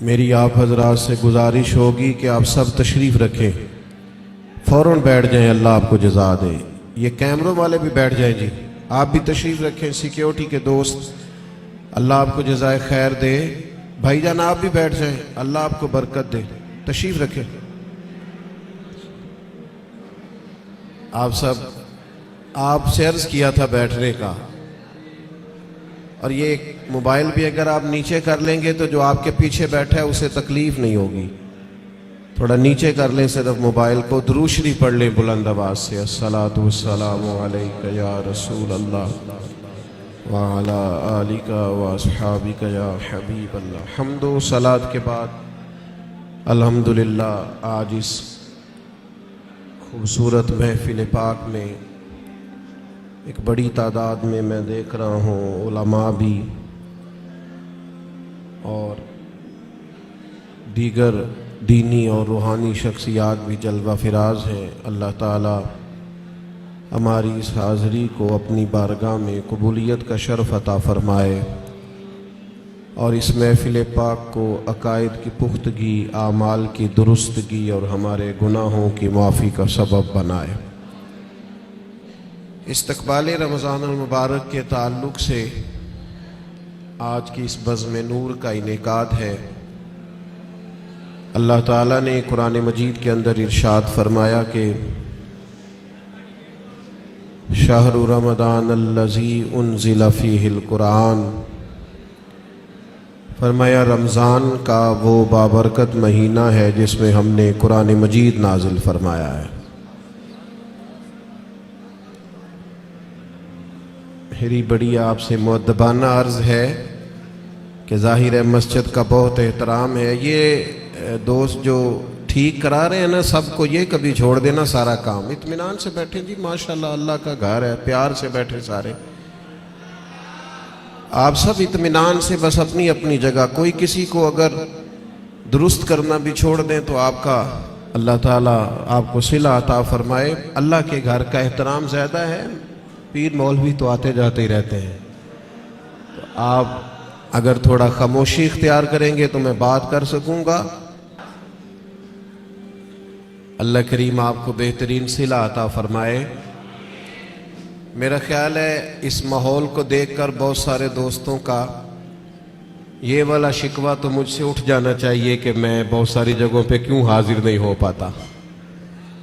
میری آپ حضرات سے گزارش ہوگی کہ آپ سب تشریف رکھیں، فوراً بیٹھ جائیں، اللہ آپ کو جزا دے۔ یہ کیمروں والے بھی بیٹھ جائیں جی، آپ بھی تشریف رکھیں، سیکیورٹی کے دوست، اللہ آپ کو جزائے خیر دے۔ بھائی جان آپ بھی بیٹھ جائیں، اللہ آپ کو برکت دے، تشریف رکھیں۔ آپ سب، آپ سے عرض کیا تھا بیٹھنے کا، اور یہ موبائل بھی اگر آپ نیچے کر لیں گے تو جو آپ کے پیچھے بیٹھا ہے اسے تکلیف نہیں ہوگی، تھوڑا نیچے کر لیں صرف موبائل کو، درود شریف پڑھ لیں بلند آواز سے، الصلاۃ والسلام علیک یا رسول اللہ وعلی آلک واصحابک یا حبیب اللہ۔ حمد و صلات کے بعد الحمدللہ آج اس خوبصورت محفل پاک میں ایک بڑی تعداد میں دیکھ رہا ہوں علماء بھی اور دیگر دینی اور روحانی شخصیات بھی جلوہ فراز ہیں۔ اللہ تعالی ہماری اس حاضری کو اپنی بارگاہ میں قبولیت کا شرف عطا فرمائے اور اس محفل پاک کو عقائد کی پختگی، اعمال کی درستگی اور ہمارے گناہوں کی معافی کا سبب بنائے۔ استقبال رمضان المبارک کے تعلق سے آج کی اس بزم نور کا انعقاد ہے۔ اللہ تعالیٰ نے قرآن مجید کے اندر ارشاد فرمایا کہ شہر رمضان الذی انزل فیہ القرآن، فرمایا رمضان کا وہ بابرکت مہینہ ہے جس میں ہم نے قرآن مجید نازل فرمایا ہے۔ میری بڑی آپ سے مؤدبانہ عرض ہے کہ ظاہر ہے مسجد کا بہت احترام ہے، یہ دوست جو ٹھیک کرا رہے ہیں نا سب کو، یہ کبھی چھوڑ دینا سارا کام، اطمینان سے بیٹھیں جی، ماشاءاللہ اللہ کا گھر ہے، پیار سے بیٹھے سارے، آپ سب اطمینان سے بس اپنی اپنی جگہ، کوئی کسی کو اگر درست کرنا بھی چھوڑ دیں تو آپ کا اللہ تعالیٰ آپ کو صلہ عطا فرمائے۔ اللہ کے گھر کا احترام زیادہ ہے، پیر مولوی تو آتے جاتے ہی رہتے ہیں، تو آپ اگر تھوڑا خاموشی اختیار کریں گے تو میں بات کر سکوں گا۔ اللہ کریم آپ کو بہترین صلہ عطا فرمائے۔ میرا خیال ہے اس ماحول کو دیکھ کر بہت سارے دوستوں کا یہ والا شکوہ تو مجھ سے اٹھ جانا چاہیے کہ میں بہت ساری جگہوں پہ کیوں حاضر نہیں ہو پاتا۔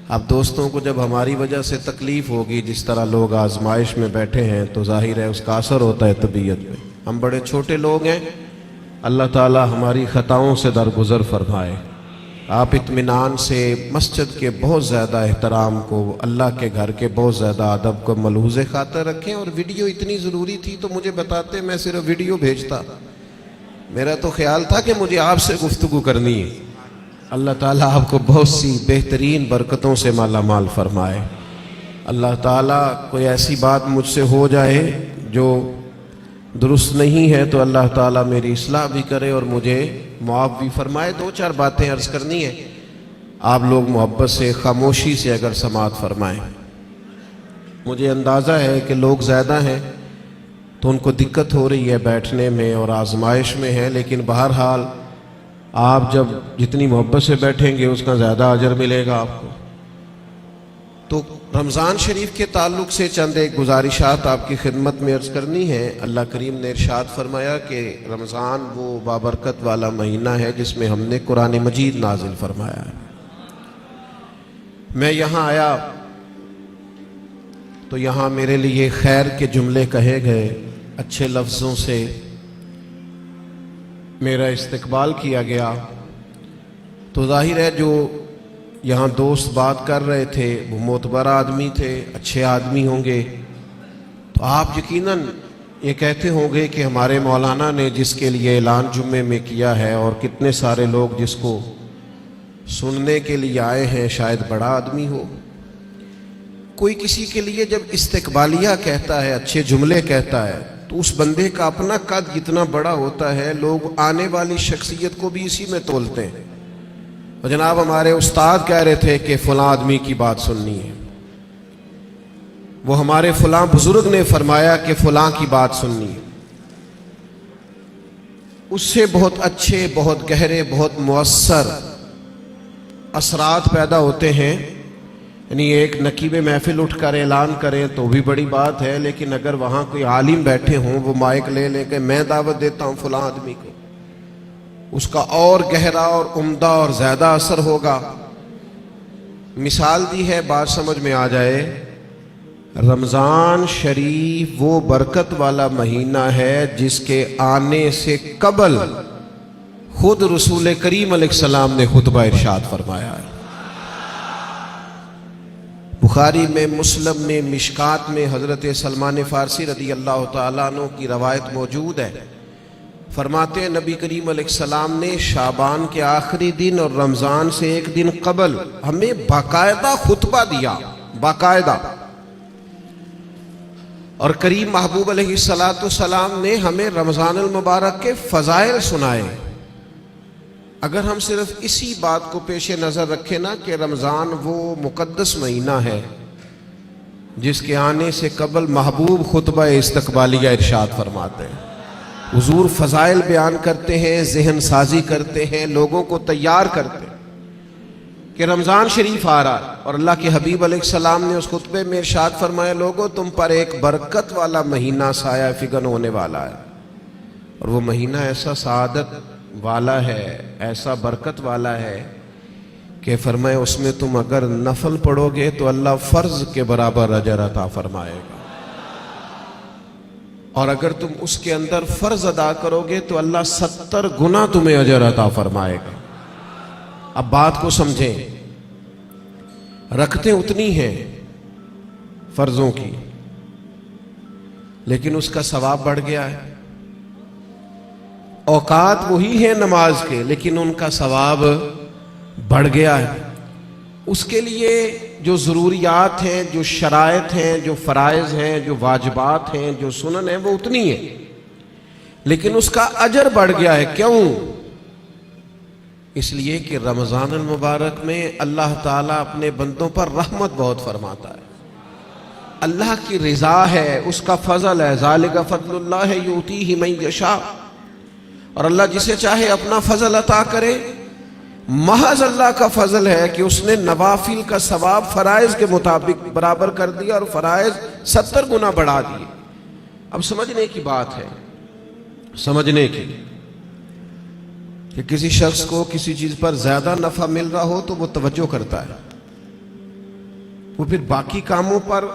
اب دوستوں کو جب ہماری وجہ سے تکلیف ہوگی، جس طرح لوگ آزمائش میں بیٹھے ہیں، تو ظاہر ہے اس کا اثر ہوتا ہے طبیعت پہ۔ ہم بڑے چھوٹے لوگ ہیں، اللہ تعالی ہماری خطاؤں سے درگزر فرمائے۔ آپ اطمینان سے مسجد کے بہت زیادہ احترام کو، اللہ کے گھر کے بہت زیادہ ادب کو ملحوظ خاطر رکھیں، اور ویڈیو اتنی ضروری تھی تو مجھے بتاتے، میں صرف ویڈیو بھیجتا، میرا تو خیال تھا کہ مجھے آپ سے گفتگو کرنی ہے۔ اللہ تعالیٰ آپ کو بہت سی بہترین برکتوں سے مالا مال فرمائے۔ اللہ تعالیٰ کوئی ایسی بات مجھ سے ہو جائے جو درست نہیں ہے تو اللہ تعالیٰ میری اصلاح بھی کرے اور مجھے معاف بھی فرمائے۔ دو چار باتیں عرض کرنی ہے، آپ لوگ محبت سے خاموشی سے اگر سماعت فرمائیں۔ مجھے اندازہ ہے کہ لوگ زیادہ ہیں تو ان کو دقت ہو رہی ہے بیٹھنے میں اور آزمائش میں ہے، لیکن بہرحال آپ جب جتنی محبت سے بیٹھیں گے اس کا زیادہ اجر ملے گا آپ کو۔ تو رمضان شریف کے تعلق سے چند ایک گزارشات آپ کی خدمت میں عرض کرنی ہے۔ اللہ کریم نے ارشاد فرمایا کہ رمضان وہ بابرکت والا مہینہ ہے جس میں ہم نے قرآن مجید نازل فرمایا ہے۔ میں یہاں آیا تو یہاں میرے لیے خیر کے جملے کہے گئے، اچھے لفظوں سے میرا استقبال کیا گیا، تو ظاہر ہے جو یہاں دوست بات کر رہے تھے وہ معتبر آدمی تھے، اچھے آدمی ہوں گے، تو آپ یقیناً یہ کہتے ہوں گے کہ ہمارے مولانا نے جس کے لیے اعلان جمعے میں کیا ہے اور کتنے سارے لوگ جس کو سننے کے لیے آئے ہیں شاید بڑا آدمی ہو۔ کوئی کسی کے لیے جب استقبالیہ کہتا ہے، اچھے جملے کہتا ہے، تو اس بندے کا اپنا قد کتنا بڑا ہوتا ہے، لوگ آنے والی شخصیت کو بھی اسی میں تولتے ہیں۔ اور جناب ہمارے استاد کہہ رہے تھے کہ فلاں آدمی کی بات سننی ہے، وہ ہمارے فلاں بزرگ نے فرمایا کہ فلاں کی بات سننی ہے۔ اس سے بہت اچھے، بہت گہرے، بہت مؤثر اثرات پیدا ہوتے ہیں. یعنی ایک نقیب محفل اٹھ کر اعلان کریں تو بھی بڑی بات ہے، لیکن اگر وہاں کوئی عالم بیٹھے ہوں، وہ مائک لے لے کے میں دعوت دیتا ہوں فلاں آدمی کو، اس کا اور گہرا اور عمدہ اور زیادہ اثر ہوگا. مثال دی ہے، بات سمجھ میں آ جائے. رمضان شریف وہ برکت والا مہینہ ہے جس کے آنے سے قبل خود رسول کریم علیہ السلام نے خطبہ ارشاد فرمایا ہے. بخاری میں، مسلم میں، مشکات میں حضرت سلمان فارسی رضی اللہ تعالیٰ عنہ کی روایت موجود ہے. فرماتے ہیں نبی کریم علیہ السلام نے شعبان کے آخری دن اور رمضان سے ایک دن قبل ہمیں باقاعدہ خطبہ دیا، باقاعدہ. اور کریم محبوب علیہ السلام نے ہمیں رمضان المبارک کے فضائل سنائے. اگر ہم صرف اسی بات کو پیش نظر رکھیں نا کہ رمضان وہ مقدس مہینہ ہے جس کے آنے سے قبل محبوب خطبہ استقبالیہ ارشاد فرماتے ہیں، حضور فضائل بیان کرتے ہیں، ذہن سازی کرتے ہیں، لوگوں کو تیار کرتے ہیں کہ رمضان شریف آ رہا ہے. اور اللہ کے حبیب علیہ السلام نے اس خطبے میں ارشاد فرمایا، لوگوں تم پر ایک برکت والا مہینہ سایہ فگن ہونے والا ہے. اور وہ مہینہ ایسا سعادت والا ہے، ایسا برکت والا ہے کہ فرمایا اس میں تم اگر نفل پڑھو گے تو اللہ فرض کے برابر اجر عطا فرمائے گا، اور اگر تم اس کے اندر فرض ادا کرو گے تو اللہ 70 گنا تمہیں اجر عطا فرمائے گا. اب بات کو سمجھیں، رکھتے اتنی ہیں فرضوں کی، لیکن اس کا ثواب بڑھ گیا ہے. اوقات وہی ہیں نماز کے، لیکن ان کا ثواب بڑھ گیا ہے. اس کے لیے جو ضروریات ہیں، جو شرائط ہیں، جو فرائض ہیں، جو واجبات ہیں، جو سنن ہیں، وہ اتنی ہیں، لیکن اس کا اجر بڑھ گیا ہے. کیوں؟ اس لیے کہ رمضان المبارک میں اللہ تعالیٰ اپنے بندوں پر رحمت بہت فرماتا ہے. اللہ کی رضا ہے، اس کا فضل ہے. ذالک فضل اللہ یؤتیہ من یشاء. اور اللہ جسے چاہے اپنا فضل عطا کرے. محض اللہ کا فضل ہے کہ اس نے نوافل کا ثواب فرائض کے مطابق برابر کر دیا اور فرائض 70 گنا بڑھا دیے. اب سمجھنے کی بات ہے، سمجھنے کی، کہ کسی شخص کو کسی چیز پر زیادہ نفع مل رہا ہو تو وہ توجہ کرتا ہے، وہ پھر باقی کاموں پر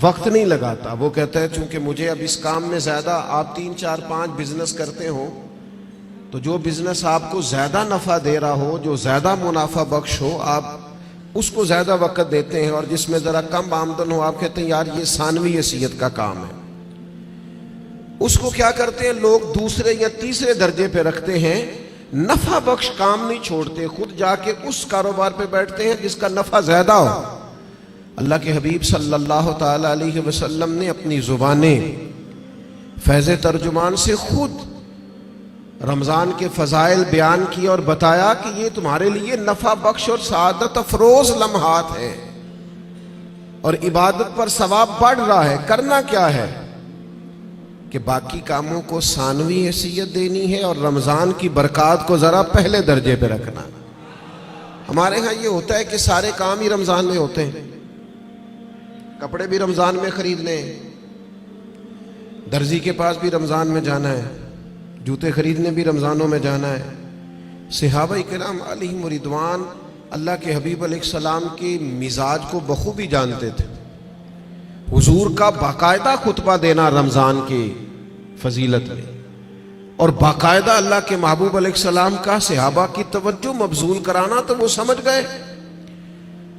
وقت نہیں لگاتا. وہ کہتا ہے چونکہ مجھے اب اس کام میں زیادہ، آپ 3 4 5 بزنس کرتے ہو تو جو بزنس آپ کو زیادہ نفع دے رہا ہو، جو زیادہ منافع بخش ہو، آپ اس کو زیادہ وقت دیتے ہیں، اور جس میں ذرا کم آمدن ہو آپ کہتے ہیں یار یہ ثانوی حیثیت کا کام ہے. اس کو کیا کرتے ہیں لوگ دوسرے یا تیسرے درجے پہ رکھتے ہیں، نفع بخش کام نہیں چھوڑتے، خود جا کے اس کاروبار پہ بیٹھتے ہیں جس کا نفع زیادہ ہو. اللہ کے حبیب صلی اللہ تعالی علیہ وسلم نے اپنی زبانیں فیض ترجمان سے خود رمضان کے فضائل بیان کیے اور بتایا کہ یہ تمہارے لیے نفع بخش اور سعادت افروز لمحات ہیں، اور عبادت پر ثواب بڑھ رہا ہے. کرنا کیا ہے کہ باقی کاموں کو ثانوی حیثیت دینی ہے اور رمضان کی برکات کو ذرا پہلے درجے پہ رکھنا. ہمارے ہاں یہ ہوتا ہے کہ سارے کام ہی رمضان میں ہوتے ہیں. کپڑے بھی رمضان میں خرید لیں، درزی کے پاس بھی رمضان میں جانا ہے، جوتے خریدنے بھی رمضانوں میں جانا ہے. صحابہ کرام علیہم رضوان اللہ کے حبیب علیہ السلام کی مزاج کو بخوبی جانتے تھے. حضور کا باقاعدہ خطبہ دینا رمضان کی فضیلت میں، اور باقاعدہ اللہ کے محبوب علیہ السلام کا صحابہ کی توجہ مبذول کرانا، تو وہ سمجھ گئے.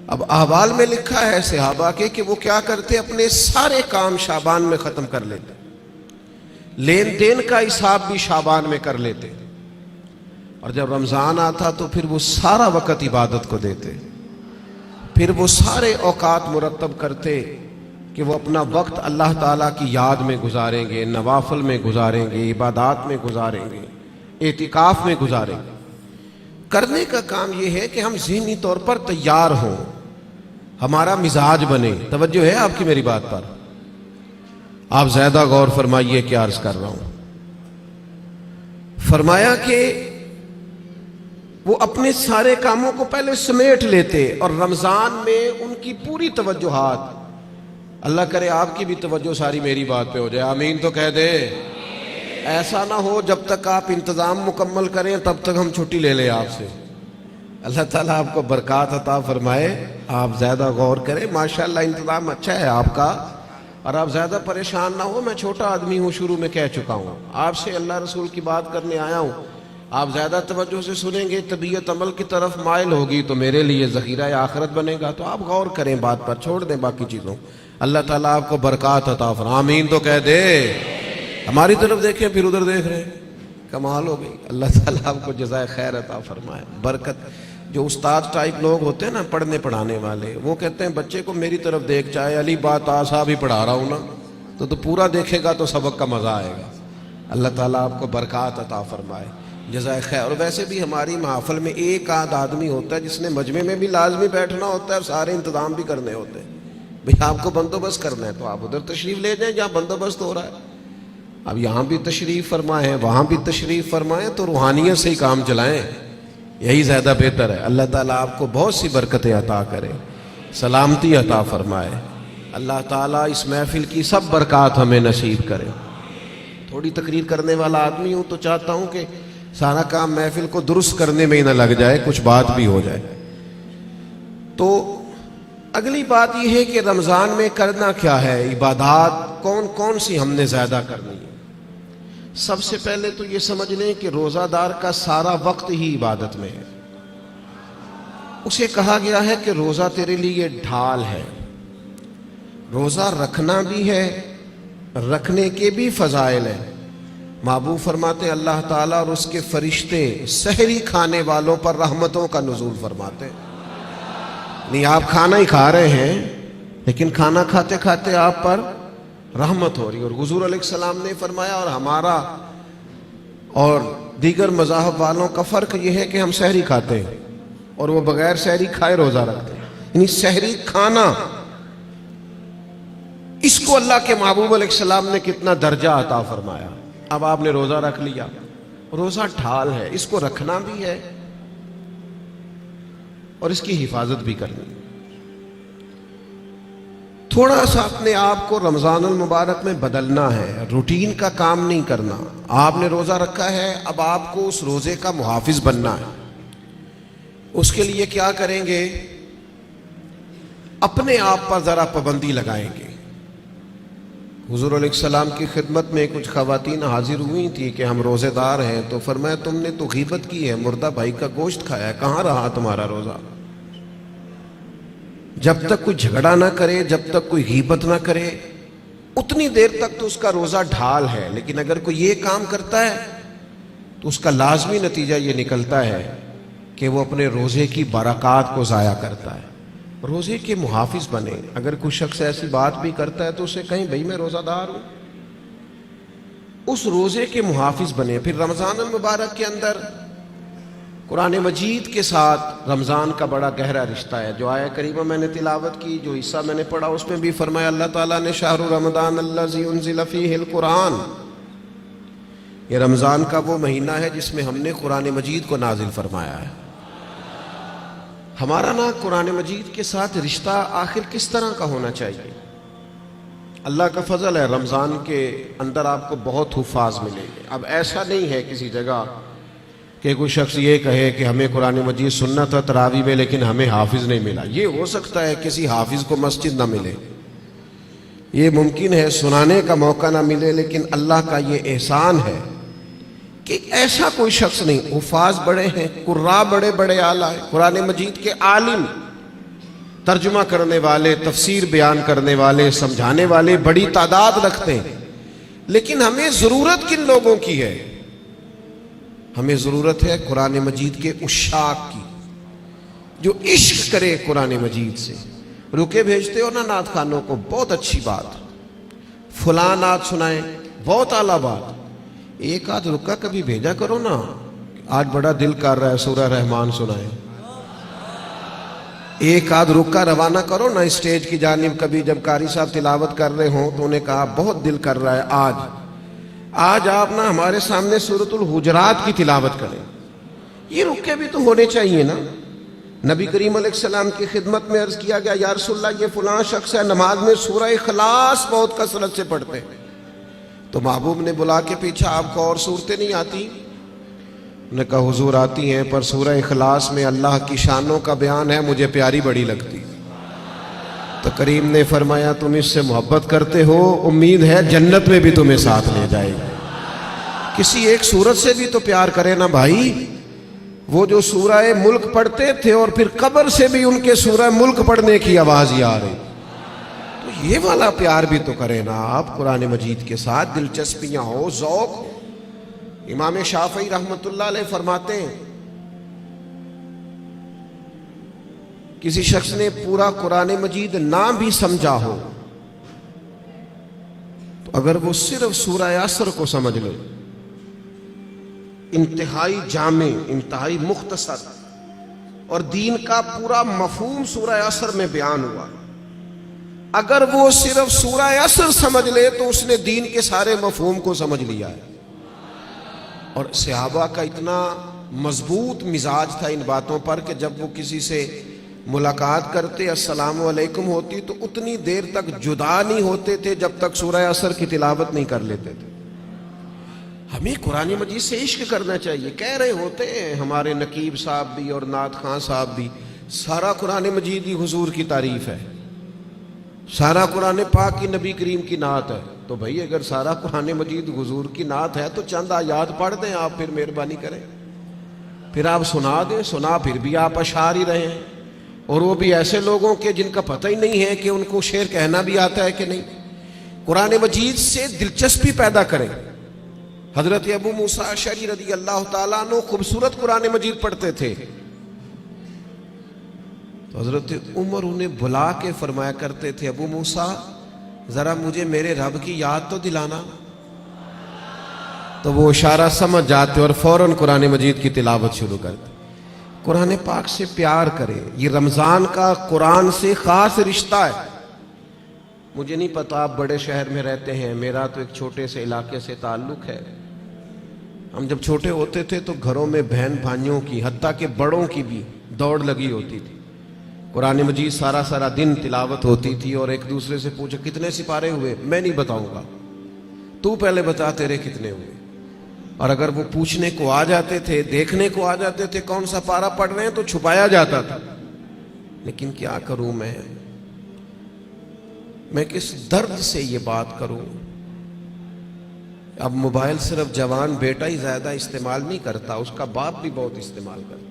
اب احوال میں لکھا ہے صحابہ کے کہ وہ کیا کرتے، اپنے سارے کام شعبان میں ختم کر لیتے، لین دین کا حساب بھی شعبان میں کر لیتے، اور جب رمضان آتا تو پھر وہ سارا وقت عبادت کو دیتے. پھر وہ سارے اوقات مرتب کرتے کہ وہ اپنا وقت اللہ تعالیٰ کی یاد میں گزاریں گے، نوافل میں گزاریں گے، عبادات میں گزاریں گے، اعتکاف میں گزاریں گے. کرنے کا کام یہ ہے کہ ہم ذہنی طور پر تیار ہوں، ہمارا مزاج بنے. توجہ ہے آپ کی میری بات پر؟ آپ زیادہ غور فرمائیے کیا عرض کر رہا ہوں. فرمایا کہ وہ اپنے سارے کاموں کو پہلے سمیٹ لیتے اور رمضان میں ان کی پوری توجہات، اللہ کرے آپ کی بھی توجہ ساری میری بات پہ ہو جائے، آمین تو کہہ دے۔ ایسا نہ ہو جب تک آپ انتظام مکمل کریں تب تک ہم چھٹی لے لیں آپ سے۔ اللہ تعالیٰ آپ کو برکات عطا فرمائے، آپ زیادہ غور کریں، ماشاءاللہ انتظام اچھا ہے آپ کا، اور آپ زیادہ پریشان نہ ہو، میں چھوٹا آدمی ہوں، شروع میں کہہ چکا ہوں، آپ سے اللہ رسول کی بات کرنے آیا ہوں، آپ زیادہ توجہ سے سنیں گے، طبیعت عمل کی طرف مائل ہوگی تو میرے لیے ذخیرہ آخرت بنے گا، تو آپ غور کریں بات پر، چھوڑ دیں باقی چیزوں۔ اللہ تعالیٰ آپ کو برکات عطا فرمائے، آمین تو کہہ دے۔ ہماری طرف دیکھیں پھر ادھر دیکھ رہے ہیں، کمال ہو گئی۔ اللہ تعالیٰ آپ کو جزائے خیر عطا فرمائے، برکت۔ جو استاد ٹائپ لوگ ہوتے ہیں نا، پڑھنے پڑھانے والے، وہ کہتے ہیں بچے کو میری طرف دیکھ، چاہے علی بات آسا بھی پڑھا رہا ہوں نا تو پورا دیکھے گا تو سبق کا مزہ آئے گا۔ اللہ تعالیٰ آپ کو برکات عطا فرمائے، جزائے خیر۔ اور ویسے بھی ہماری محافل میں ایک آدھ آدمی ہوتا ہے جس نے مجمع میں بھی لازمی بیٹھنا ہوتا ہے اور سارے انتظام بھی کرنے ہوتے ہیں۔ بھئی آپ کو بندوبست کرنا ہے تو آپ ادھر تشریف لے جائیں جہاں بندوبست ہو رہا ہے، اب یہاں بھی تشریف فرمائیں وہاں بھی تشریف فرمائیں، تو روحانیت سے ہی کام چلائیں، یہی زیادہ بہتر ہے۔ اللہ تعالیٰ آپ کو بہت سی برکتیں عطا کرے، سلامتی عطا فرمائے، اللہ تعالیٰ اس محفل کی سب برکات ہمیں نصیب کرے۔ تھوڑی تقریر کرنے والا آدمی ہوں تو چاہتا ہوں کہ سارا کام محفل کو درست کرنے میں ہی نہ لگ جائے، کچھ بات بھی ہو جائے۔ تو اگلی بات یہ ہے کہ رمضان میں کرنا کیا ہے، عبادات کون کون سی ہم نے زیادہ کرنی ہے۔ سب سے پہلے تو یہ سمجھ لیں کہ روزہ دار کا سارا وقت ہی عبادت میں ہے۔ اسے کہا گیا ہے کہ روزہ تیرے لیے ڈھال ہے، روزہ رکھنا بھی ہے، رکھنے کے بھی فضائل ہیں۔ محبوب فرماتے ہیں اللہ تعالیٰ اور اس کے فرشتے سحری کھانے والوں پر رحمتوں کا نزول فرماتے ہیں۔ نہیں آپ کھانا ہی کھا رہے ہیں لیکن کھانا کھاتے کھاتے آپ پر رحمت ہو رہی ہے۔ اور حضور علیہ السلام نے فرمایا، اور ہمارا اور دیگر مذاہب والوں کا فرق یہ ہے کہ ہم سحری کھاتے ہیں اور وہ بغیر سحری کھائے روزہ رکھتے ہیں، یعنی سحری کھانا، اس کو اللہ کے محبوب علیہ السلام نے کتنا درجہ عطا فرمایا۔ اب آپ نے روزہ رکھ لیا، روزہ ڈھال ہے، اس کو رکھنا بھی ہے اور اس کی حفاظت بھی کرنی ہے۔ تھوڑا سا اپنے آپ کو رمضان المبارک میں بدلنا ہے، روٹین کا کام نہیں کرنا۔ آپ نے روزہ رکھا ہے، اب آپ کو اس روزے کا محافظ بننا ہے۔ اس کے لیے کیا کریں گے؟ اپنے آپ پر ذرا پابندی لگائیں گے۔ حضور علیہ السلام کی خدمت میں کچھ خواتین حاضر ہوئی تھی کہ ہم روزے دار ہیں، تو فرمایا تم نے تو غیبت کی ہے، مردہ بھائی کا گوشت کھایا ہے، کہاں رہا تمہارا روزہ؟ جب تک کوئی جھگڑا نہ کرے، جب تک کوئی غیبت نہ کرے، اتنی دیر تک تو اس کا روزہ ڈھال ہے۔ لیکن اگر کوئی یہ کام کرتا ہے تو اس کا لازمی نتیجہ یہ نکلتا ہے کہ وہ اپنے روزے کی برکات کو ضائع کرتا ہے۔ روزے کے محافظ بنے۔ اگر کوئی شخص ایسی بات بھی کرتا ہے تو اسے کہیں بھئی میں روزہ دار ہوں، اس روزے کے محافظ بنے۔ پھر رمضان المبارک کے اندر قرآن مجید کے ساتھ رمضان کا بڑا گہرا رشتہ ہے۔ جو آیہ کریمہ میں نے تلاوت کی، جو حصہ میں نے پڑھا، اس میں بھی فرمایا اللہ تعالیٰ نے شہر رمضان الذی انزل فیہ القرآن، یہ رمضان کا وہ مہینہ ہے جس میں ہم نے قرآن مجید کو نازل فرمایا ہے۔ ہمارا نا قرآن مجید کے ساتھ رشتہ آخر کس طرح کا ہونا چاہیے؟ اللہ کا فضل ہے، رمضان کے اندر آپ کو بہت حفاظ ملیں گے۔ اب ایسا نہیں ہے کسی جگہ کہ کوئی شخص یہ کہے کہ ہمیں قرآن مجید سننا تھا تراویح میں لیکن ہمیں حافظ نہیں ملا۔ یہ ہو سکتا ہے کسی حافظ کو مسجد نہ ملے، یہ ممکن ہے سنانے کا موقع نہ ملے، لیکن اللہ کا یہ احسان ہے کہ ایسا کوئی شخص نہیں۔ حفاظ بڑے ہیں، قراء بڑے بڑے اعلیٰ ہیں، قرآن مجید کے عالم، ترجمہ کرنے والے، تفسیر بیان کرنے والے، سمجھانے والے بڑی تعداد رکھتے ہیں۔ لیکن ہمیں ضرورت کن لوگوں کی ہے؟ ہمیں ضرورت ہے قرآن مجید کے عشاق کی، جو عشق کرے قرآن مجید سے۔ رکے بھیجتے ہو نا نعت خوانوں کو، بہت اچھی بات، فلاں نعت سنائیں، بہت اعلیٰ بات، ایک آدھ رکا کبھی بھیجا کرو نا، آج بڑا دل کر رہا ہے سورہ رحمان سنائیں، ایک آدھ رکا روانہ کرو نا اسٹیج کی جانب۔ کبھی جب قاری صاحب تلاوت کر رہے ہوں تو انہیں کہا بہت دل کر رہا ہے آج آج آپ نا ہمارے سامنے سورۃ الحجرات کی تلاوت کریں، یہ رکے بھی تو ہونے چاہیے نا۔ نبی کریم علیہ السلام کی خدمت میں عرض کیا گیا، یا رسول اللہ یہ فلاں شخص ہے نماز میں سورہ اخلاص بہت کثرت سے پڑھتے ہیں، تو محبوب نے بلا کے پوچھا آپ کو اور صورتیں نہیں آتی؟ انہوں نے کہا حضور آتی ہیں، پر سورہ اخلاص میں اللہ کی شانوں کا بیان ہے، مجھے پیاری بڑی لگتی۔ تو کریم نے فرمایا تم اس سے محبت کرتے ہو، امید ہے جنت میں بھی تمہیں ساتھ لے جائے گا۔ کسی ایک سورت سے بھی تو پیار کرے نا بھائی۔ وہ جو سورہ ملک پڑھتے تھے اور پھر قبر سے بھی ان کے سورہ ملک پڑھنے کی آواز ہی آ رہی، تو یہ والا پیار بھی تو کرے نا آپ قرآن مجید کے ساتھ، دلچسپیاں ہو، ذوق ہو۔ امام شافعی رحمۃ اللہ علیہ فرماتے ہیں کسی شخص نے پورا قرآن مجید نہ بھی سمجھا ہو تو اگر وہ صرف سورہ عصر کو سمجھ لے، انتہائی جامع، انتہائی مختصر، اور دین کا پورا مفہوم سورہ عصر میں بیان ہوا، اگر وہ صرف سورہ عصر سمجھ لے تو اس نے دین کے سارے مفہوم کو سمجھ لیا ہے۔ اور صحابہ کا اتنا مضبوط مزاج تھا ان باتوں پر کہ جب وہ کسی سے ملاقات کرتے السلام علیکم ہوتی تو اتنی دیر تک جدا نہیں ہوتے تھے جب تک سورہ عصر کی تلاوت نہیں کر لیتے تھے۔ ہمیں قرآن مجید سے عشق کرنا چاہیے۔ کہہ رہے ہوتے ہیں ہمارے نقیب صاحب بھی اور نعت خان صاحب بھی، سارا قرآن مجید ہی حضور کی تعریف ہے، سارا قرآن پاک کی نبی کریم کی نعت ہے۔ تو بھائی اگر سارا قرآن مجید حضور کی نعت ہے تو چند آیات پڑھ دیں آپ، پھر مہربانی کریں، پھر آپ سنا دیں، سنا پھر بھی آپ اشعار ہی رہے ہیں، اور وہ بھی ایسے لوگوں کے جن کا پتہ ہی نہیں ہے کہ ان کو شعر کہنا بھی آتا ہے کہ نہیں۔ قرآن مجید سے دلچسپی پیدا کریں۔ حضرت ابو موسیٰ اشعری رضی اللہ تعالیٰ عنہ خوبصورت قرآن مجید پڑھتے تھے، تو حضرت عمر انہیں بلا کے فرمایا کرتے تھے ابو موسیٰ ذرا مجھے میرے رب کی یاد تو دلانا، تو وہ اشارہ سمجھ جاتے اور فوراً قرآن مجید کی تلاوت شروع کرتے۔ قرآن پاک سے پیار کریں، یہ رمضان کا قرآن سے خاص رشتہ ہے۔ مجھے نہیں پتا آپ بڑے شہر میں رہتے ہیں، میرا تو ایک چھوٹے سے علاقے سے تعلق ہے۔ ہم جب چھوٹے ہوتے تھے تو گھروں میں بہن بھائیوں کی، حتیٰ کہ بڑوں کی بھی دوڑ لگی ہوتی تھی، قرآن مجید سارا سارا دن تلاوت ہوتی تھی، اور ایک دوسرے سے پوچھا کتنے سپارے ہوئے، میں نہیں بتاؤں گا، تو پہلے بتا تیرے کتنے ہوئے۔ اور اگر وہ پوچھنے کو آ جاتے تھے، دیکھنے کو آ جاتے تھے کون سا پارا پڑھ رہے ہیں، تو چھپایا جاتا تھا۔ لیکن کیا کروں میں کس درد سے یہ بات کروں۔ اب موبائل صرف جوان بیٹا ہی زیادہ استعمال نہیں کرتا، اس کا باپ بھی بہت استعمال کرتا۔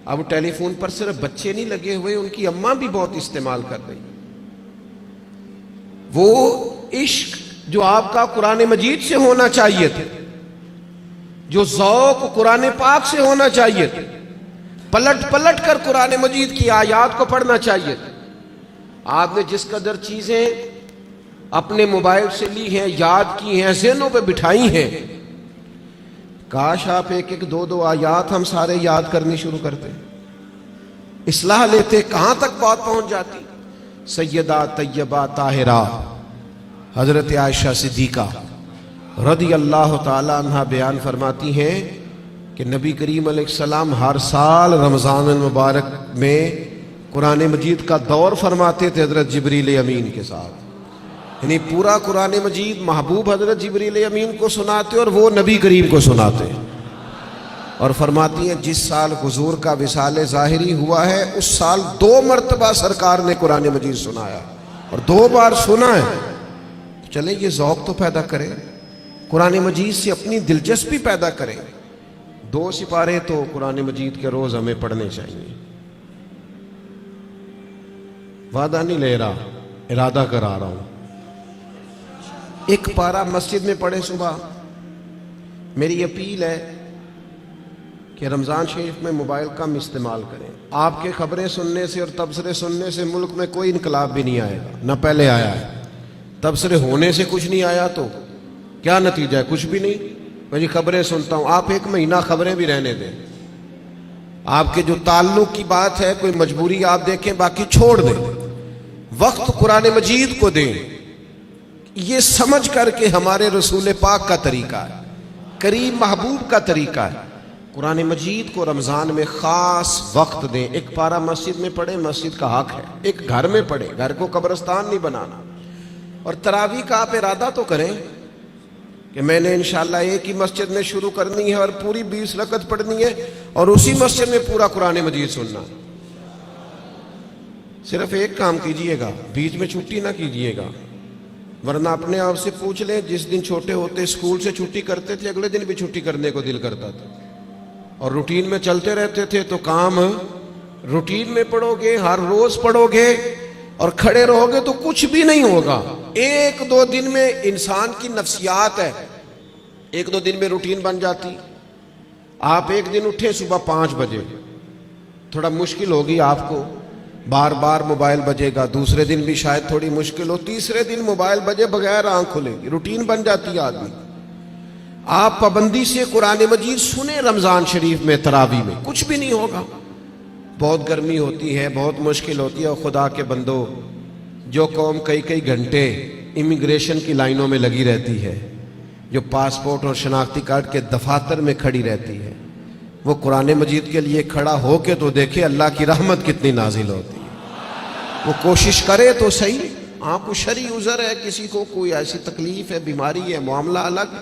اب ٹیلی فون پر صرف بچے نہیں لگے ہوئے، ان کی اماں بھی بہت استعمال کر رہی۔ وہ عشق جو آپ کا قرآن مجید سے ہونا چاہیے تھا، جو ذوق قرآن پاک سے ہونا چاہیے تھا، پلٹ پلٹ کر قرآن مجید کی آیات کو پڑھنا چاہیے تھا۔ آپ نے جس قدر چیزیں اپنے موبائل سے لی ہیں، یاد کی ہیں، ذہنوں پہ بٹھائی ہیں، کاش آپ ایک ایک دو دو آیات ہم سارے یاد کرنی شروع کرتے، اصلاح لیتے، کہاں تک بات پہنچ جاتی۔ سیدہ طیبہ طاہرہ حضرت عائشہ صدیقہ رضی اللہ تعالی عنہ بیان فرماتی ہیں کہ نبی کریم علیہ السلام ہر سال رمضان المبارک میں قرآن مجید کا دور فرماتے تھے حضرت جبریل امین کے ساتھ، یعنی پورا قرآن مجید محبوب حضرت جبریل امین کو سناتے اور وہ نبی کریم کو سناتے، اور فرماتی ہیں جس سال حضور کا وصال ظاہری ہوا ہے اس سال 2 مرتبہ سرکار نے قرآن مجید سنایا، اور 2 بار سنا ہے۔ چلے یہ ذوق تو پیدا کریں، قرآن مجید سے اپنی دلچسپی پیدا کریں۔ 2 سپارے تو قرآن مجید کے روز ہمیں پڑھنے چاہیے۔ وعدہ نہیں لے رہا، ارادہ کرا رہا ہوں، 1 پارہ مسجد میں پڑھیں صبح۔ میری اپیل ہے کہ رمضان شریف میں موبائل کم استعمال کریں۔ آپ کے خبریں سننے سے اور تبصرے سننے سے ملک میں کوئی انقلاب بھی نہیں آئے گا، نہ پہلے آیا ہے۔ تبصرے ہونے سے کچھ نہیں آیا تو کیا نتیجہ ہے؟ کچھ بھی نہیں۔ میں جی خبریں سنتا ہوں، آپ 1 مہینہ خبریں بھی رہنے دیں، آپ کے جو تعلق کی بات ہے کوئی مجبوری آپ دیکھیں، باقی چھوڑ دیں، وقت قرآن مجید کو دیں۔ یہ سمجھ کر کہ ہمارے رسول پاک کا طریقہ ہے، کریم محبوب کا طریقہ ہے، قرآن مجید کو رمضان میں خاص وقت دیں۔ ایک پارہ مسجد میں پڑھیں، مسجد کا حق ہے، ایک گھر میں پڑھیں، گھر کو قبرستان نہیں بنانا۔ اور تراویح کا آپ ارادہ تو کریں کہ میں نے انشاءاللہ ایک ہی مسجد میں شروع کرنی ہے اور پوری 20 رکعت پڑھنی ہے اور اسی مسجد میں پورا قرآن مجید سننا۔ صرف ایک کام کیجئے گا، بیچ میں چھٹی نہ کیجئے گا، ورنہ اپنے آپ سے پوچھ لیں، جس دن چھوٹے ہوتے اسکول سے چھٹی کرتے تھے اگلے دن بھی چھٹی کرنے کو دل کرتا تھا، اور روٹین میں چلتے رہتے تھے تو کام روٹین میں پڑھو گے، ہر روز پڑھو گے اور کھڑے رہو گے تو کچھ بھی نہیں ہوگا۔ ایک دو دن میں انسان کی نفسیات ہے، ایک دو دن میں روٹین بن جاتی۔ آپ ایک دن اٹھے صبح 5 بجے، تھوڑا مشکل ہوگی آپ کو، بار بار موبائل بجے گا، دوسرے دن بھی شاید تھوڑی مشکل ہو، تیسرے دن موبائل بجے بغیر آنکھ کھلے گی، روٹین بن جاتی ہے آدمی۔ آپ پابندی سے قرآن مجید سنیں رمضان شریف میں، تراویح میں، کچھ بھی نہیں ہوگا۔ بہت گرمی ہوتی ہے، بہت مشکل ہوتی ہے، اور خدا کے بندو، جو قوم کئی کئی گھنٹے امیگریشن کی لائنوں میں لگی رہتی ہے، جو پاسپورٹ اور شناختی کارڈ کے دفاتر میں کھڑی رہتی ہے، وہ قرآن مجید کے لیے کھڑا ہو کے تو دیکھے اللہ کی رحمت کتنی نازل ہوتی ہے۔ وہ کوشش کرے تو صحیح۔ آپ کو شرعی عذر ہے، کسی کو کوئی ایسی تکلیف ہے، بیماری ہے، معاملہ الگ،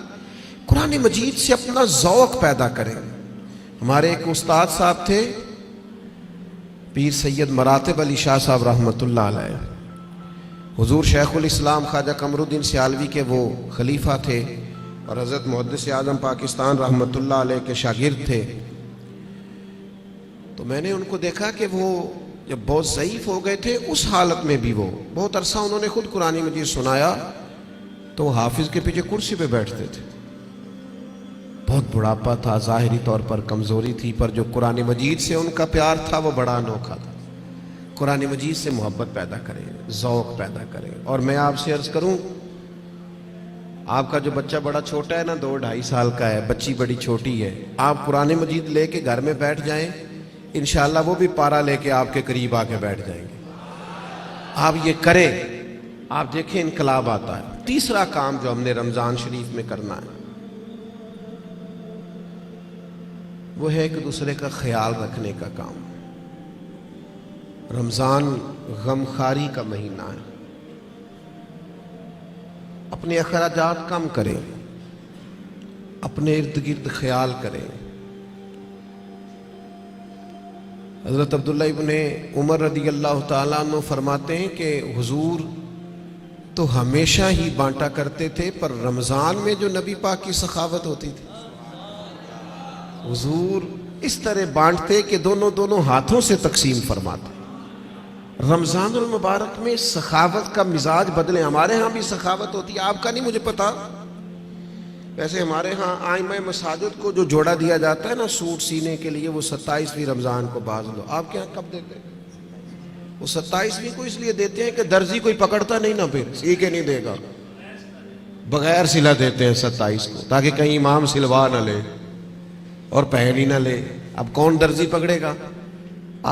قرآن مجید سے اپنا ذوق پیدا کریں۔ ہمارے ایک استاد صاحب تھے، پیر سید مراتب علی شاہ صاحب رحمۃ اللہ علیہ، حضور شیخ الاسلام خواجہ قمر الدین سیالوی کے وہ خلیفہ تھے اور حضرت محدث اعظم پاکستان رحمۃ اللہ علیہ کے شاگرد تھے۔ تو میں نے ان کو دیکھا کہ وہ جب بہت ضعیف ہو گئے تھے، اس حالت میں بھی وہ بہت عرصہ انہوں نے خود قرآن مجید سنایا، تو حافظ کے پیچھے کرسی پہ بیٹھتے تھے۔ بہت بڑھاپا تھا، ظاہری طور پر کمزوری تھی، پر جو قرآن مجید سے ان کا پیار تھا وہ بڑا انوکھا تھا۔ قرآن مجید سے محبت پیدا کریں، ذوق پیدا کریں۔ اور میں آپ سے عرض کروں، آپ کا جو بچہ بڑا چھوٹا ہے نا، 2-2.5 سال کا ہے، بچی بڑی چھوٹی ہے، آپ قرآن مجید لے کے گھر میں بیٹھ جائیں، انشاءاللہ وہ بھی پارہ لے کے آپ کے قریب آ کے بیٹھ جائیں گے۔ آپ یہ کریں، آپ دیکھیں انقلاب آتا ہے۔ تیسرا کام جو ہم نے رمضان شریف میں کرنا ہے وہ ہے ایک دوسرے کا خیال رکھنے کا کام۔ رمضان غمخواری کا مہینہ ہے، اپنے اخراجات کم کریں، اپنے ارد گرد خیال کریں۔ حضرت عبداللہ ابن عمر رضی اللہ تعالیٰ عنہ فرماتے ہیں کہ حضور تو ہمیشہ ہی بانٹا کرتے تھے، پر رمضان میں جو نبی پاک کی سخاوت ہوتی تھی، حضور اس طرح بانٹتے کہ دونوں ہاتھوں سے تقسیم فرماتے۔ رمضان المبارک میں سخاوت کا مزاج بدلیں۔ ہمارے ہاں بھی سخاوت ہوتی ہے، آپ کا نہیں مجھے پتا، ویسے ہمارے ہاں آئمہ مساجد کو جو جوڑا دیا جاتا ہے نا سوٹ سینے کے لیے، وہ 27ویں رمضان کو باز لو۔ آپ کے ہاں کب دیتے ہیں؟ وہ 27ویں کو اس لیے دیتے ہیں کہ درزی کوئی پکڑتا نہیں نا، پھر سی کے نہیں دے گا، بغیر سلا دیتے ہیں 27 کو، تاکہ کہیں امام سلوا نہ لے اور پہن ہی نہ لے۔ اب کون درزی پکڑے گا؟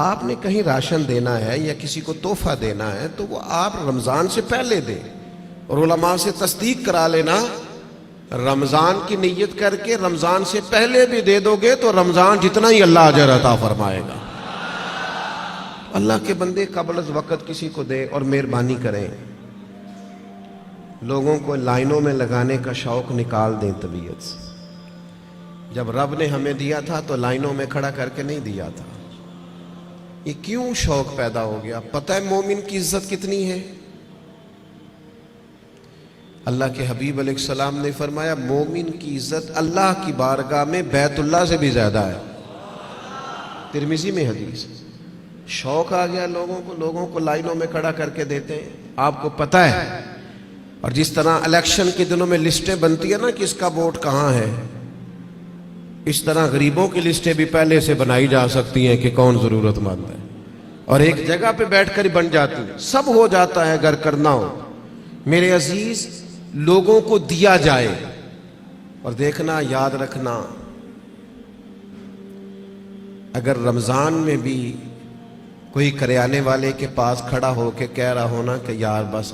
آپ نے کہیں راشن دینا ہے یا کسی کو تحفہ دینا ہے تو وہ آپ رمضان سے پہلے دیں، اور علماء سے تصدیق کرا لینا، رمضان کی نیت کر کے رمضان سے پہلے بھی دے دو گے تو رمضان جتنا ہی اللہ اجر عطا فرمائے گا۔ اللہ کے بندے قبل از وقت کسی کو دے، اور مہربانی کریں، لوگوں کو لائنوں میں لگانے کا شوق نکال دیں طبیعت سے۔ جب رب نے ہمیں دیا تھا تو لائنوں میں کھڑا کر کے نہیں دیا تھا۔ یہ کیوں شوق پیدا ہو گیا؟ پتہ ہے مومن کی عزت کتنی ہے؟ اللہ کے حبیب علیہ السلام نے فرمایا مومن کی عزت اللہ کی بارگاہ میں بیت اللہ سے بھی زیادہ ہے۔ ترمذی میں حدیث۔ شوق آ گیا لوگوں کو لائنوں میں کھڑا کر کے دیتے ہیں۔ آپ کو پتہ ہے، اور جس طرح الیکشن کے دنوں میں لسٹیں بنتی ہیں نا کس کا ووٹ کہاں ہے، اس طرح غریبوں کی لسٹیں بھی پہلے سے بنائی جا سکتی ہیں کہ کون ضرورت مند ہے، اور ایک جگہ پہ بیٹھ کر ہی بن جاتی ہیں، سب ہو جاتا ہے اگر کرنا ہو۔ میرے عزیز، لوگوں کو دیا جائے، اور دیکھنا یاد رکھنا، اگر رمضان میں بھی کوئی کریانے والے کے پاس کھڑا ہو کے کہہ رہا ہونا کہ یار بس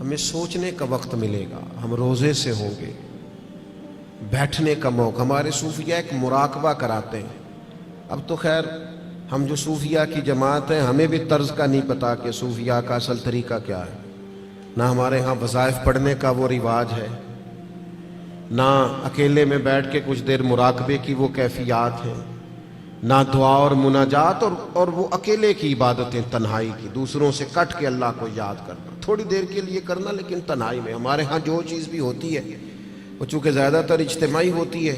ہمیں سوچنے کا وقت ملے گا، ہم روزے سے ہوں گے، بیٹھنے کا موقع. ہمارے صوفیہ ایک مراقبہ کراتے ہیں. اب تو خیر ہم جو صوفیہ کی جماعت ہیں ہمیں بھی طرز کا نہیں پتا کہ صوفیہ کا اصل طریقہ کیا ہے. نہ ہمارے ہاں وظائف پڑھنے کا وہ رواج ہے، نہ اکیلے میں بیٹھ کے کچھ دیر مراقبے کی وہ کیفیات ہیں، نہ دعا اور مناجات اور وہ اکیلے کی عبادتیں تنہائی کی، دوسروں سے کٹ کے اللہ کو یاد کرنا، تھوڑی دیر کے لیے کرنا لیکن تنہائی میں. ہمارے ہاں جو چیز بھی ہوتی ہے وہ چونکہ زیادہ تر اجتماعی ہوتی ہے،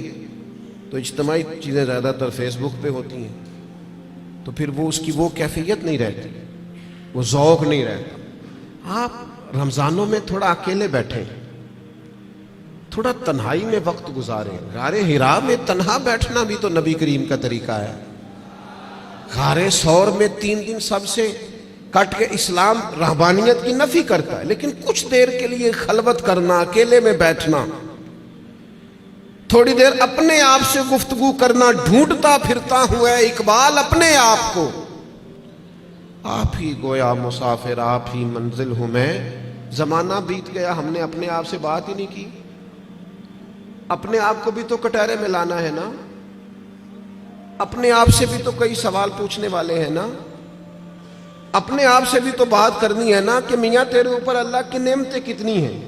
تو اجتماعی چیزیں زیادہ تر فیس بک پہ ہوتی ہیں، تو پھر وہ اس کی وہ کیفیت نہیں رہتی، وہ ذوق نہیں رہتا. آپ رمضانوں میں تھوڑا اکیلے بیٹھیں، تھوڑا تنہائی میں وقت گزاریں. غار حرا میں تنہا بیٹھنا بھی تو نبی کریم کا طریقہ ہے. غار ثور میں 3 دن سب سے کٹ کے اسلام رہبانیت کی نفی کرتا ہے، لیکن کچھ دیر کے لیے خلوت کرنا، اکیلے میں بیٹھنا، تھوڑی دیر اپنے آپ سے گفتگو کرنا. ڈھونڈتا پھرتا ہوں اے اقبال اپنے آپ کو، آپ ہی گویا مسافر، آپ ہی منزل ہوں میں. زمانہ بیت گیا، ہم نے اپنے آپ سے بات ہی نہیں کی. اپنے آپ کو بھی تو کٹہرے میں لانا ہے نا، اپنے آپ سے بھی تو کئی سوال پوچھنے والے ہیں نا، اپنے آپ سے بھی تو بات کرنی ہے نا کہ میاں تیرے اوپر اللہ کی نعمتیں کتنی ہیں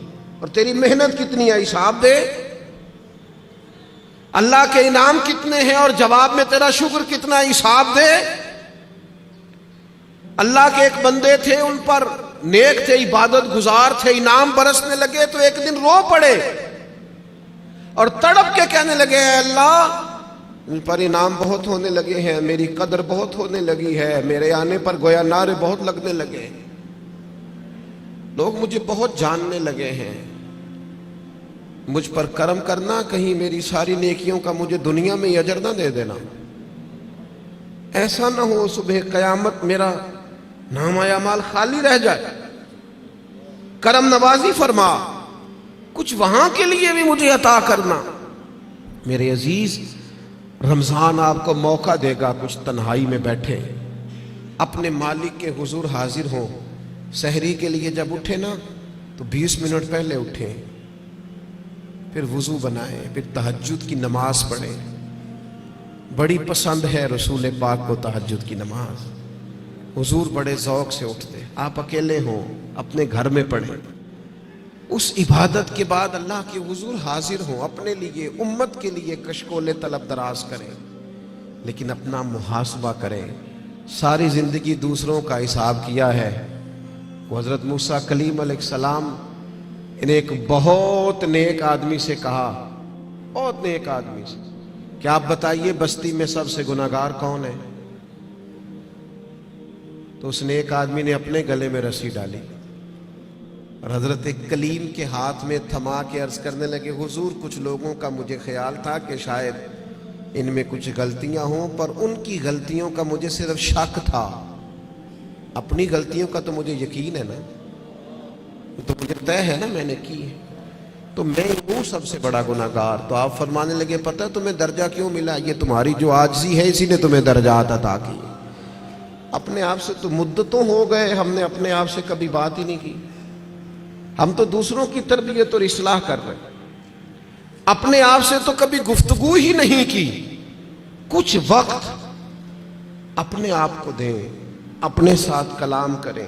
اور تیری محنت کتنی ہے، حساب دے. اللہ کے انعام کتنے ہیں اور جواب میں تیرا شکر کتنا ہے، حساب دے. اللہ کے ایک بندے تھے، ان پر نیک تھے، عبادت گزار تھے، انعام برسنے لگے تو ایک دن رو پڑے اور تڑپ کے کہنے لگے اے اللہ ان پر انعام بہت ہونے لگے ہیں، میری قدر بہت ہونے لگی ہے، میرے آنے پر گویا نعرے بہت لگنے لگے، لوگ مجھے بہت جاننے لگے ہیں، مجھ پر کرم کرنا، کہیں میری ساری نیکیوں کا مجھے دنیا میں اجر نہ دے دینا. ایسا نہ ہو صبح قیامت میرا نامہ اعمال خالی رہ جائے. کرم نوازی فرما، کچھ وہاں کے لیے بھی مجھے عطا کرنا. میرے عزیز، رمضان آپ کو موقع دے گا کچھ تنہائی میں بیٹھے، اپنے مالک کے حضور حاضر ہوں. سحری کے لیے جب اٹھے نا تو 20 منٹ پہلے اٹھیں، پھر وضو بنائیں، پھر تہجد کی نماز پڑھیں. بڑی پسند ہے رسول پاک کو تہجد کی نماز، حضور بڑے ذوق سے اٹھتے. آپ اکیلے ہوں اپنے گھر میں پڑھیں. اس عبادت کے بعد اللہ کے حضور حاضر ہوں، اپنے لیے امت کے لیے کشکول طلب دراز کریں، لیکن اپنا محاسبہ کریں. ساری زندگی دوسروں کا حساب کیا ہے. وہ حضرت موسیٰ کلیم علیہ السلام نے ایک بہت نیک آدمی سے کہا، بہت نیک آدمی سے، کہ آپ بتائیے بستی میں سب سے گناہگار کون ہے؟ تو اس نیک آدمی نے اپنے گلے میں رسی ڈالی اور حضرت کلیم کے ہاتھ میں تھما کے عرض کرنے لگے حضور کچھ لوگوں کا مجھے خیال تھا کہ شاید ان میں کچھ غلطیاں ہوں، پر ان کی غلطیوں کا مجھے صرف شک تھا، اپنی غلطیوں کا تو مجھے یقین ہے نا، تو مجھے طے ہے نا میں نے کی ہے، تو میں ہوں سب سے بڑا گناہگار. تو آپ فرمانے لگے پتہ تمہیں درجہ کیوں ملا؟ یہ تمہاری جو عاجزی ہے اسی نے تمہیں درجات عطا کی. اپنے آپ سے تو مدتوں ہو گئے ہم نے اپنے آپ سے کبھی بات ہی نہیں کی. ہم تو دوسروں کی تربیت اور اصلاح کر رہے ہیں، اپنے آپ سے تو کبھی گفتگو ہی نہیں کی. کچھ وقت اپنے آپ کو دیں، اپنے ساتھ کلام کریں.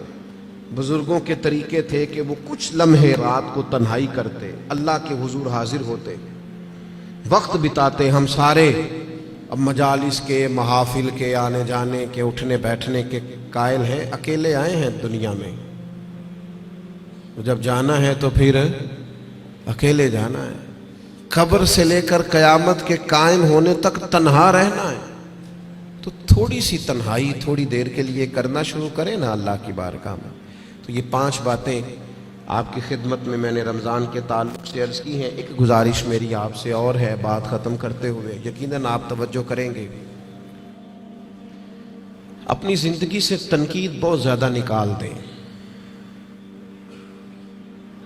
بزرگوں کے طریقے تھے کہ وہ کچھ لمحے رات کو تنہائی کرتے، اللہ کے حضور حاضر ہوتے، وقت بتاتے. ہم سارے اب مجالس کے، محافل کے، آنے جانے کے، اٹھنے بیٹھنے کے قائل ہیں، اکیلے آئے ہیں دنیا میں. جب جانا ہے تو پھر اکیلے جانا ہے. قبر سے لے کر قیامت کے قائم ہونے تک تنہا رہنا ہے. تو تھوڑی سی تنہائی تھوڑی دیر کے لیے کرنا شروع کریں نا اللہ کی بارگاہ میں. تو یہ 5 باتیں آپ کی خدمت میں نے رمضان کے تعلق سے عرض کی ہیں. ایک گزارش میری آپ سے اور ہے بات ختم کرتے ہوئے، یقیناً آپ توجہ کریں گے. اپنی زندگی سے تنقید بہت زیادہ نکال دیں.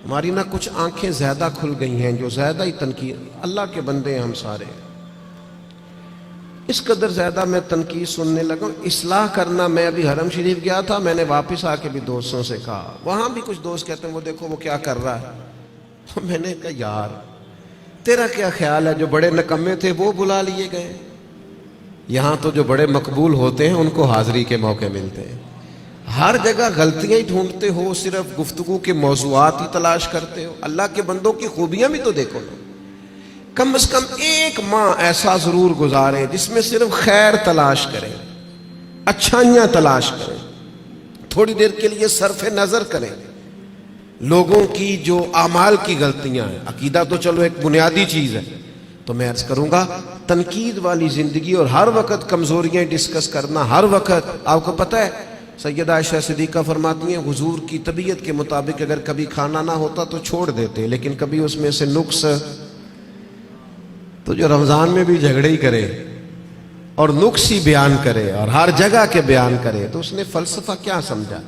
ہماری نہ کچھ آنکھیں زیادہ کھل گئی ہیں جو زیادہ ہی تنقید. اللہ کے بندے ہیں ہم سارے. اس قدر زیادہ میں تنقید سننے لگا ہوں۔ اصلاح کرنا، میں ابھی حرم شریف گیا تھا، میں نے واپس آ کے بھی دوستوں سے کہا، وہاں بھی کچھ دوست کہتے ہیں وہ دیکھو وہ کیا کر رہا ہے۔ میں نے کہا یار تیرا کیا خیال ہے، جو بڑے نکمے تھے وہ بلا لیے گئے، یہاں تو جو بڑے مقبول ہوتے ہیں ان کو حاضری کے موقع ملتے ہیں۔ ہر جگہ غلطیاں ہی ڈھونڈتے ہو، صرف گفتگو کے موضوعات ہی تلاش کرتے ہو، اللہ کے بندوں کی خوبیاں بھی تو دیکھو نا۔ کم از کم ایک ماہ ایسا ضرور گزارے جس میں صرف خیر تلاش کریں، اچھائیاں تلاش کریں، تھوڑی دیر کے لیے صرف نظر کریں لوگوں کی جو اعمال کی غلطیاں ہیں۔ عقیدہ تو چلو ایک بنیادی چیز ہے، تو میں عرض کروں گا تنقید والی زندگی اور ہر وقت کمزوریاں ڈسکس کرنا، ہر وقت۔ آپ کو پتہ ہے سیدہ عائشہ صدیقہ فرماتی ہیں حضور کی طبیعت کے مطابق اگر کبھی کھانا نہ ہوتا تو چھوڑ دیتے، لیکن کبھی اس میں سے نقص، تو جو رمضان میں بھی جھگڑے ہی کرے اور نقص ہی بیان کرے اور ہر جگہ کے بیان کرے تو اس نے فلسفہ کیا سمجھا؟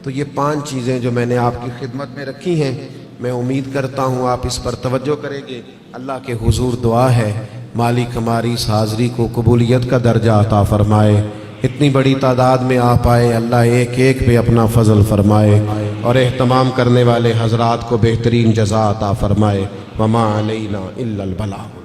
تو یہ 5 چیزیں جو میں نے آپ کی خدمت میں رکھی ہیں، میں امید کرتا ہوں آپ اس پر توجہ کریں گے۔ اللہ کے حضور دعا ہے مالک ہماری اس حاضری کو قبولیت کا درجہ عطا فرمائے، اتنی بڑی تعداد میں آپ آئے، اللہ ایک ایک پہ اپنا فضل فرمائے اور اہتمام کرنے والے حضرات کو بہترین جزا عطا فرمائے۔ وما علینا الا البلاغ۔